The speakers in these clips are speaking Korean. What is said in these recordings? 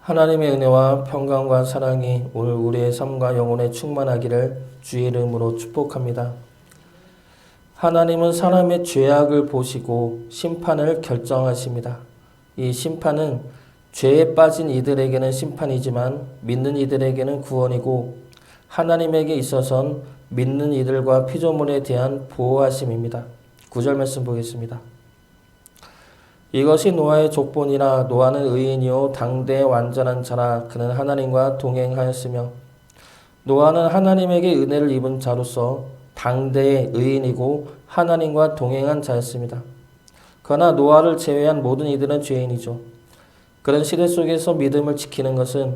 하나님의 은혜와 평강과 사랑이 오늘 우리의 삶과 영혼에 충만하기를 주의 이름으로 축복합니다. 하나님은 사람의 죄악을 보시고 심판을 결정하십니다. 이 심판은 죄에 빠진 이들에게는 심판이지만 믿는 이들에게는 구원이고 하나님에게 있어선 믿는 이들과 피조물에 대한 보호하심입니다. 9절 말씀 보겠습니다. 이것이 노아의 족본이라. 노아는 의인이요 당대의 완전한 자라. 그는 하나님과 동행하였으며. 노아는 하나님에게 은혜를 입은 자로서 당대의 의인이고 하나님과 동행한 자였습니다. 그러나 노아를 제외한 모든 이들은 죄인이죠. 그런 시대 속에서 믿음을 지키는 것은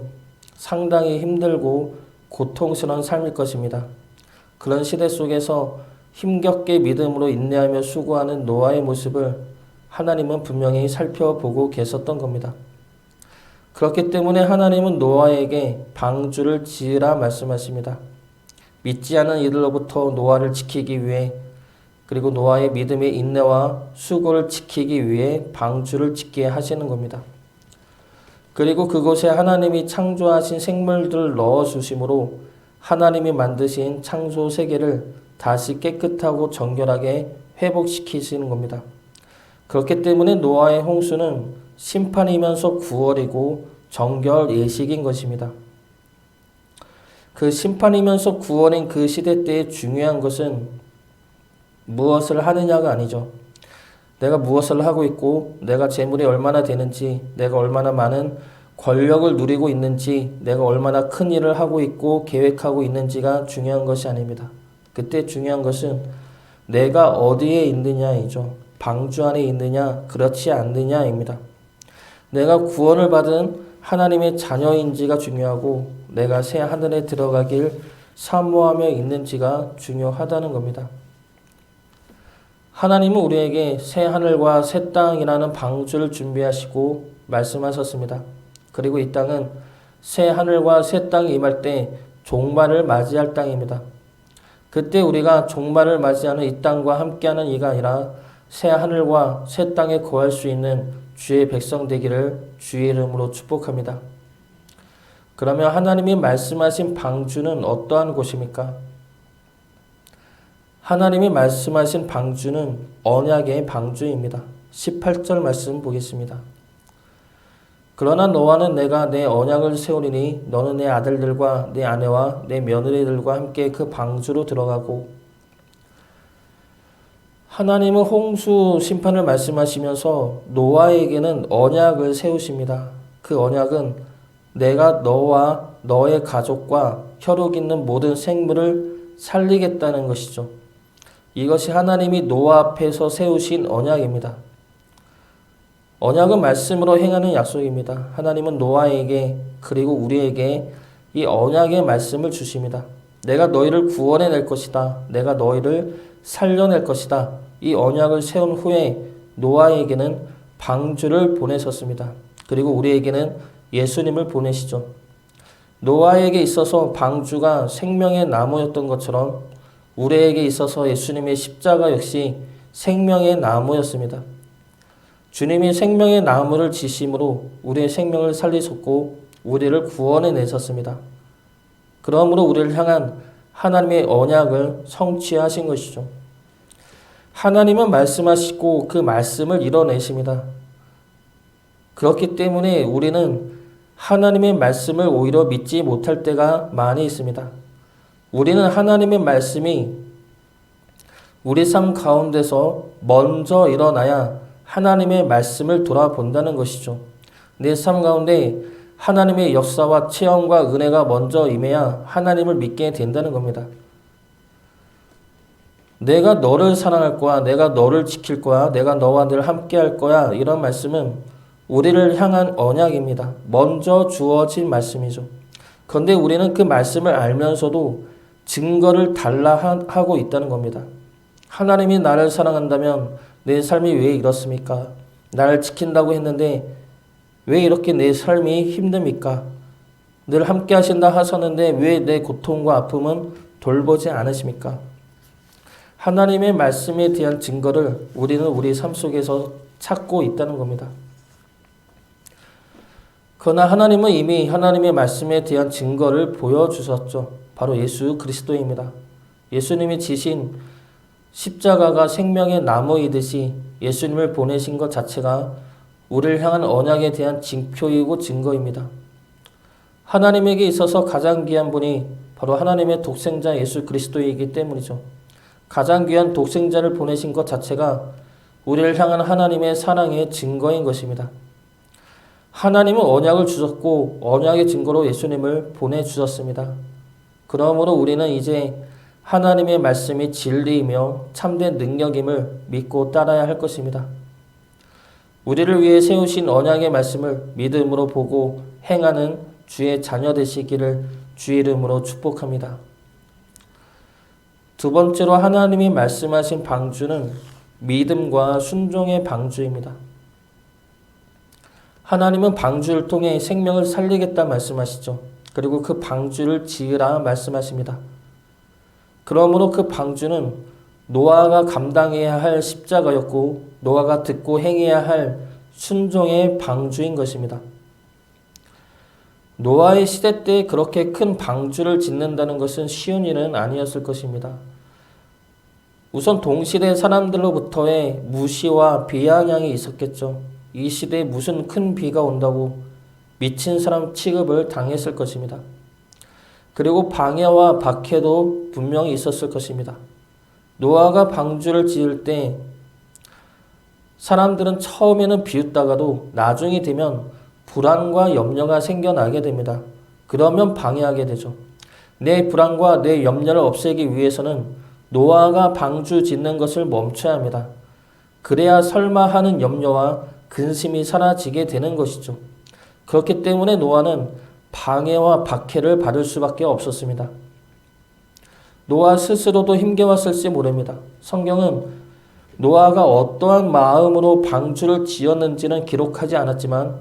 상당히 힘들고 고통스러운 삶일 것입니다. 그런 시대 속에서 힘겹게 믿음으로 인내하며 수고하는 노아의 모습을 하나님은 분명히 살펴보고 계셨던 겁니다. 그렇기 때문에 하나님은 노아에게 방주를 지으라 말씀하십니다. 믿지 않은 이들로부터 노아를 지키기 위해, 그리고 노아의 믿음의 인내와 수고를 지키기 위해 방주를 짓게 하시는 겁니다. 그리고 그곳에 하나님이 창조하신 생물들을 넣어주심으로 하나님이 만드신 창조 세계를 다시 깨끗하고 정결하게 회복시키시는 겁니다. 그렇기 때문에 노아의 홍수는 심판이면서 구원이고 정결 예식인 것입니다. 그 심판이면서 구원인 그 시대 때의 중요한 것은 무엇을 하느냐가 아니죠. 내가 무엇을 하고 있고 내가 재물이 얼마나 되는지, 내가 얼마나 많은 권력을 누리고 있는지, 내가 얼마나 큰 일을 하고 있고 계획하고 있는지가 중요한 것이 아닙니다. 그때 중요한 것은 내가 어디에 있느냐이죠. 방주 안에 있느냐 그렇지 않느냐입니다. 내가 구원을 받은 하나님의 자녀인지가 중요하고 내가 새 하늘에 들어가길 사모하며 있는지가 중요하다는 겁니다. 하나님은 우리에게 새 하늘과 새 땅이라는 방주를 준비하시고 말씀하셨습니다. 그리고 이 땅은 새 하늘과 새 땅이 임할 때 종말을 맞이할 땅입니다. 그때 우리가 종말을 맞이하는 이 땅과 함께하는 이가 아니라 새 하늘과 새 땅에 거할 수 있는 주의 백성 되기를 주의 이름으로 축복합니다. 그러면 하나님이 말씀하신 방주는 어떠한 곳입니까? 하나님이 말씀하신 방주는 언약의 방주입니다. 18절 말씀 보겠습니다. 그러나 너와는 내가 내 언약을 세우리니 너는 내 아들들과 내 아내와 내 며느리들과 함께 그 방주로 들어가고. 하나님은 홍수 심판을 말씀하시면서 노아에게는 언약을 세우십니다. 그 언약은 내가 너와 너의 가족과 혈육 있는 모든 생물을 살리겠다는 것이죠. 이것이 하나님이 노아 앞에서 세우신 언약입니다. 언약은 말씀으로 행하는 약속입니다. 하나님은 노아에게 그리고 우리에게 이 언약의 말씀을 주십니다. 내가 너희를 구원해낼 것이다. 내가 너희를 살려낼 것이다. 이 언약을 세운 후에 노아에게는 방주를 보내셨습니다. 그리고 우리에게는 예수님을 보내시죠. 노아에게 있어서 방주가 생명의 나무였던 것처럼 우리에게 있어서 예수님의 십자가 역시 생명의 나무였습니다. 주님이 생명의 나무를 지심으로 우리의 생명을 살리셨고 우리를 구원해 내셨습니다. 그러므로 우리를 향한 하나님의 언약을 성취하신 것이죠. 하나님은 말씀하시고 그 말씀을 이뤄내십니다. 그렇기 때문에 우리는 하나님의 말씀을 오히려 믿지 못할 때가 많이 있습니다. 우리는 하나님의 말씀이 우리 삶 가운데서 먼저 일어나야 하나님의 말씀을 돌아본다는 것이죠. 내 삶 가운데 하나님의 역사와 체험과 은혜가 먼저 임해야 하나님을 믿게 된다는 겁니다. 내가 너를 사랑할 거야. 내가 너를 지킬 거야. 내가 너와 늘 함께 할 거야. 이런 말씀은 우리를 향한 언약입니다. 먼저 주어진 말씀이죠. 그런데 우리는 그 말씀을 알면서도 증거를 달라 하고 있다는 겁니다. 하나님이 나를 사랑한다면 내 삶이 왜 이렇습니까? 나를 지킨다고 했는데 왜 이렇게 내 삶이 힘듭니까? 늘 함께 하신다 하셨는데 왜 내 고통과 아픔은 돌보지 않으십니까? 하나님의 말씀에 대한 증거를 우리는 우리 삶 속에서 찾고 있다는 겁니다. 그러나 하나님은 이미 하나님의 말씀에 대한 증거를 보여주셨죠. 바로 예수 그리스도입니다. 예수님이 지신 십자가가 생명의 나무이듯이 예수님을 보내신 것 자체가 우리를 향한 언약에 대한 징표이고 증거입니다. 하나님에게 있어서 가장 귀한 분이 바로 하나님의 독생자 예수 그리스도이기 때문이죠. 가장 귀한 독생자를 보내신 것 자체가 우리를 향한 하나님의 사랑의 증거인 것입니다. 하나님은 언약을 주셨고 언약의 증거로 예수님을 보내주셨습니다. 그러므로 우리는 이제 하나님의 말씀이 진리이며 참된 능력임을 믿고 따라야 할 것입니다. 우리를 위해 세우신 언약의 말씀을 믿음으로 보고 행하는 주의 자녀 되시기를 주의 이름으로 축복합니다. 두 번째로 하나님이 말씀하신 방주는 믿음과 순종의 방주입니다. 하나님은 방주를 통해 생명을 살리겠다 말씀하시죠. 그리고 그 방주를 지으라 말씀하십니다. 그러므로 그 방주는 노아가 감당해야 할 십자가였고 노아가 듣고 행해야 할 순종의 방주인 것입니다. 노아의 시대 때 그렇게 큰 방주를 짓는다는 것은 쉬운 일은 아니었을 것입니다. 우선 동시대 사람들로부터의 무시와 비아냥이 있었겠죠. 이 시대에 무슨 큰 비가 온다고 미친 사람 취급을 당했을 것입니다. 그리고 방해와 박해도 분명히 있었을 것입니다. 노아가 방주를 지을 때 사람들은 처음에는 비웃다가도 나중이 되면 불안과 염려가 생겨나게 됩니다. 그러면 방해하게 되죠. 내 불안과 내 염려를 없애기 위해서는 노아가 방주 짓는 것을 멈춰야 합니다. 그래야 설마 하는 염려와 근심이 사라지게 되는 것이죠. 그렇기 때문에 노아는 방해와 박해를 받을 수밖에 없었습니다. 노아 스스로도 힘겨웠을지 모릅니다. 성경은 노아가 어떠한 마음으로 방주를 지었는지는 기록하지 않았지만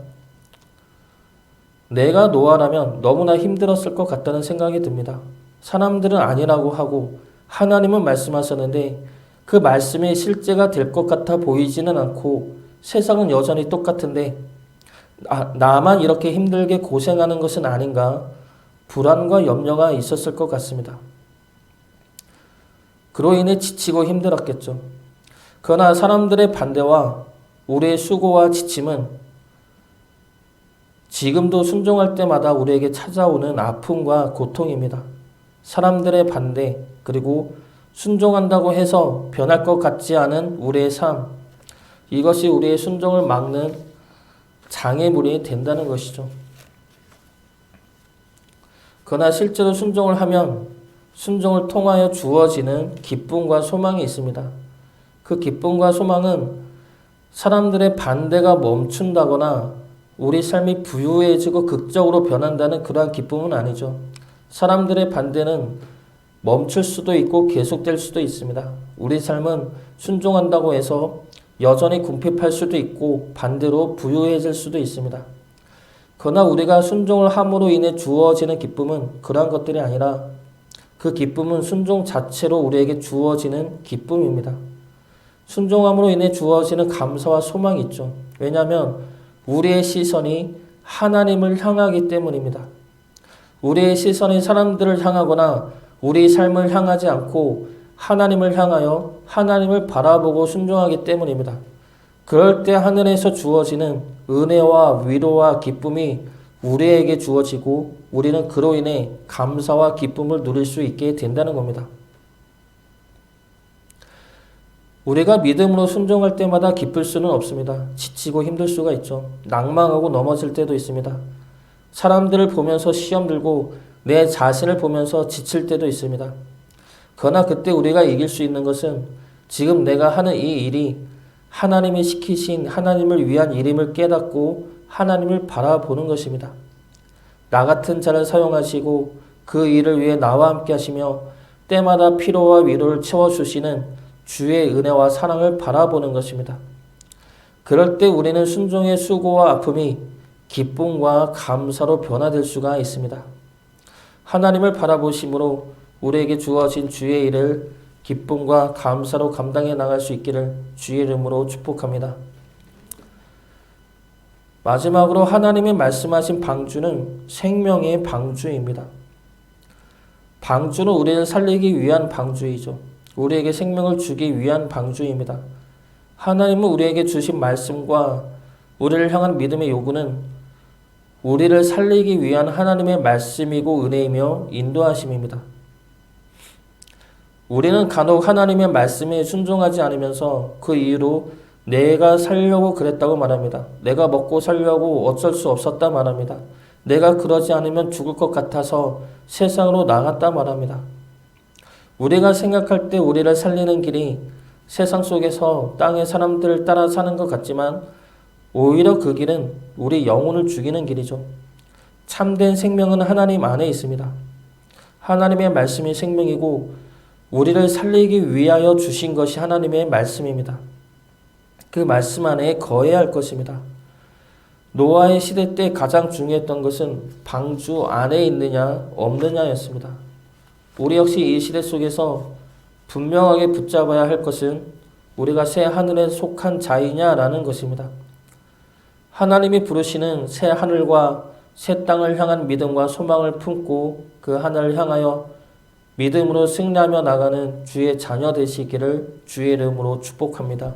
내가 노아라면 너무나 힘들었을 것 같다는 생각이 듭니다. 사람들은 아니라고 하고 하나님은 말씀하셨는데 그 말씀이 실제가 될 것 같아 보이지는 않고 세상은 여전히 똑같은데 나만 이렇게 힘들게 고생하는 것은 아닌가 불안과 염려가 있었을 것 같습니다. 그로 인해 지치고 힘들었겠죠. 그러나 사람들의 반대와 우리의 수고와 지침은 지금도 순종할 때마다 우리에게 찾아오는 아픔과 고통입니다. 사람들의 반대 그리고 순종한다고 해서 변할 것 같지 않은 우리의 삶 이것이 우리의 순종을 막는 장애물이 된다는 것이죠. 그러나 실제로 순종을 하면 순종을 통하여 주어지는 기쁨과 소망이 있습니다. 그 기쁨과 소망은 사람들의 반대가 멈춘다거나 우리 삶이 부유해지고 극적으로 변한다는 그러한 기쁨은 아니죠. 사람들의 반대는 멈출 수도 있고 계속될 수도 있습니다. 우리 삶은 순종한다고 해서 여전히 궁핍할 수도 있고 반대로 부유해질 수도 있습니다. 그러나 우리가 순종을 함으로 인해 주어지는 기쁨은 그러한 것들이 아니라 그 기쁨은 순종 자체로 우리에게 주어지는 기쁨입니다. 순종함으로 인해 주어지는 감사와 소망이 있죠. 왜냐하면 우리의 시선이 하나님을 향하기 때문입니다. 우리의 시선이 사람들을 향하거나 우리 삶을 향하지 않고 하나님을 향하여 하나님을 바라보고 순종하기 때문입니다. 그럴 때 하늘에서 주어지는 은혜와 위로와 기쁨이 우리에게 주어지고 우리는 그로 인해 감사와 기쁨을 누릴 수 있게 된다는 겁니다. 우리가 믿음으로 순종할 때마다 기쁠 수는 없습니다. 지치고 힘들 수가 있죠. 낭망하고 넘어질 때도 있습니다. 사람들을 보면서 시험 들고 내 자신을 보면서 지칠 때도 있습니다. 그러나 그때 우리가 이길 수 있는 것은 지금 내가 하는 이 일이 하나님이 시키신 하나님을 위한 일임을 깨닫고 하나님을 바라보는 것입니다. 나 같은 자를 사용하시고 그 일을 위해 나와 함께 하시며 때마다 피로와 위로를 채워주시는 주의 은혜와 사랑을 바라보는 것입니다. 그럴 때 우리는 순종의 수고와 아픔이 기쁨과 감사로 변화될 수가 있습니다. 하나님을 바라보심으로 우리에게 주어진 주의 일을 기쁨과 감사로 감당해 나갈 수 있기를 주의 이름으로 축복합니다. 마지막으로 하나님이 말씀하신 방주는 생명의 방주입니다. 방주는 우리를 살리기 위한 방주이죠. 우리에게 생명을 주기 위한 방주입니다. 하나님은 우리에게 주신 말씀과 우리를 향한 믿음의 요구는 우리를 살리기 위한 하나님의 말씀이고 은혜이며 인도하심입니다. 우리는 간혹 하나님의 말씀에 순종하지 않으면서 그 이유로 내가 살려고 그랬다고 말합니다. 내가 먹고 살려고 어쩔 수 없었다 말합니다. 내가 그러지 않으면 죽을 것 같아서 세상으로 나갔다 말합니다. 우리가 생각할 때 우리를 살리는 길이 세상 속에서 땅의 사람들을 따라 사는 것 같지만 오히려 그 길은 우리 영혼을 죽이는 길이죠. 참된 생명은 하나님 안에 있습니다. 하나님의 말씀이 생명이고 우리를 살리기 위하여 주신 것이 하나님의 말씀입니다. 그 말씀 안에 거해야 할 것입니다. 노아의 시대 때 가장 중요했던 것은 방주 안에 있느냐 없느냐였습니다. 우리 역시 이 시대 속에서 분명하게 붙잡아야 할 것은 우리가 새 하늘에 속한 자이냐라는 것입니다. 하나님이 부르시는 새 하늘과 새 땅을 향한 믿음과 소망을 품고 그 하늘을 향하여 믿음으로 승리하며 나가는 주의 자녀 되시기를 주의 이름으로 축복합니다.